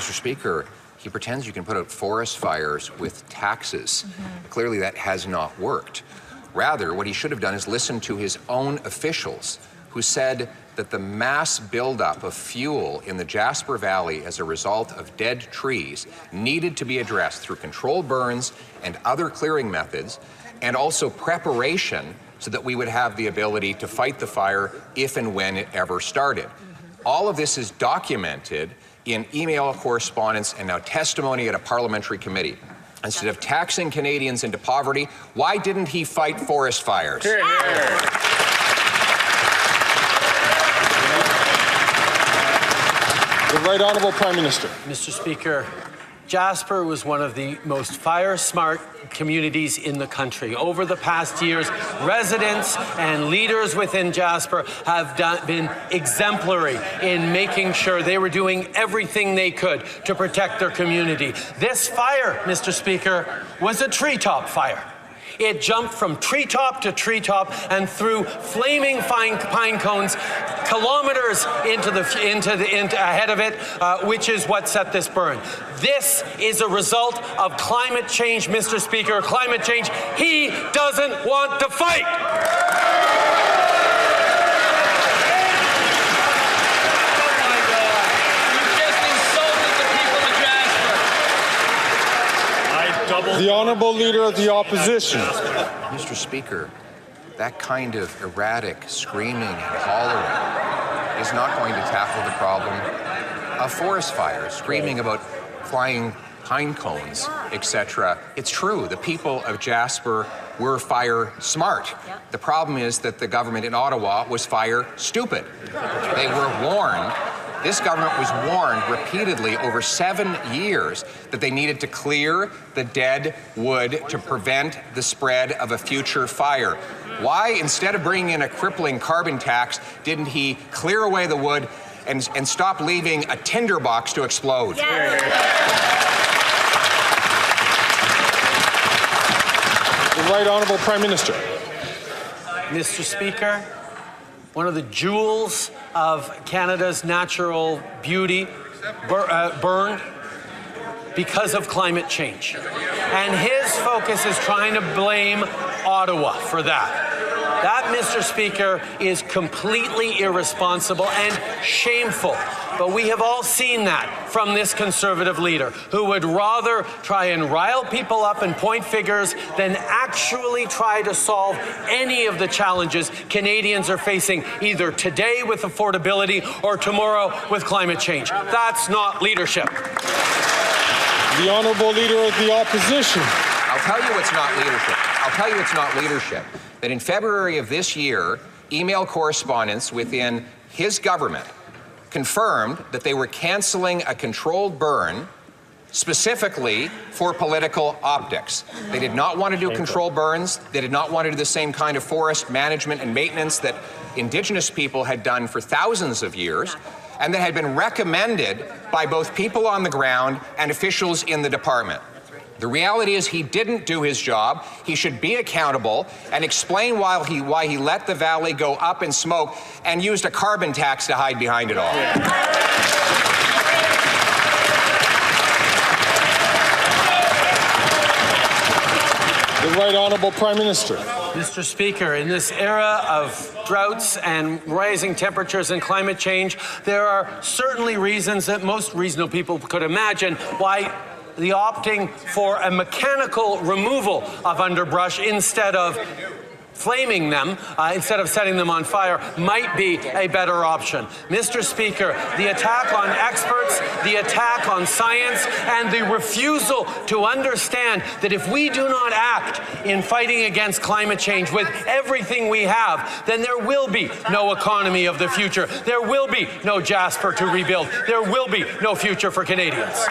Mr. Speaker, he pretends you can put out forest fires with taxes. Clearly that has not worked. Rather, what he should have done is listen to his own officials who said that the mass buildup of fuel in the Jasper Valley as a result of dead trees needed to be addressed through controlled burns and other clearing methods, and also preparation so that we would have the ability to fight the fire if and when it ever started. All of this is documented in email correspondence and now testimony at a parliamentary committee. Instead of taxing Canadians into poverty, why didn't he fight forest fires? Hear, hear. The Right Honourable Prime Minister. Mr. Speaker, Jasper was one of the most fire-smart communities in the country. Over the past years, residents and leaders within Jasper have been exemplary in making sure they were doing everything they could to protect their community. This fire, Mr. Speaker, was a treetop fire. It jumped from treetop to treetop and through flaming pine cones kilometers ahead of it, which is what set this burn. This is a result of climate change, Mr. Speaker. Climate change he doesn't want to fight. The Honourable Leader of the Opposition. Mr. Speaker, that kind of erratic screaming and hollering is not going to tackle the problem of forest fires, screaming about flying pine cones, etc. It's true, the people of Jasper were fire smart. The problem is that the government in Ottawa was fire stupid. They were warned. This government was warned repeatedly over 7 years that they needed to clear the dead wood to prevent the spread of a future fire. Why, instead of bringing in a crippling carbon tax, didn't he clear away the wood and stop leaving a tinderbox to explode? The Right Honourable Prime Minister. Mr. Speaker, one of the jewels of Canada's natural beauty burned because of climate change. And his focus is trying to blame Ottawa for that. That, Mr. Speaker, is completely irresponsible and shameful. But we have all seen that from this Conservative leader, who would rather try and rile people up and point fingers than actually try to solve any of the challenges Canadians are facing, either today with affordability or tomorrow with climate change. That's not leadership. The Honourable Leader of the Opposition. I'll tell you it's not leadership. I'll tell you it's not leadership. That in February of this year, email correspondence within his government confirmed that they were canceling a controlled burn specifically for political optics. They did not want to do controlled burns. They did not want to do the same kind of forest management and maintenance that Indigenous people had done for thousands of years, and that had been recommended by both people on the ground and officials in the department. The reality is he didn't do his job. He should be accountable and explain why he let the valley go up in smoke and used a carbon tax to hide behind it all. The Right Honourable Prime Minister. Mr. Speaker, in this era of droughts and rising temperatures and climate change, there are certainly reasons that most reasonable people could imagine why the opting for a mechanical removal of underbrush instead of flaming them, instead of setting them on fire, might be a better option. Mr. Speaker, the attack on experts, the attack on science, and the refusal to understand that if we do not act in fighting against climate change with everything we have, then there will be no economy of the future. There will be no Jasper to rebuild. There will be no future for Canadians.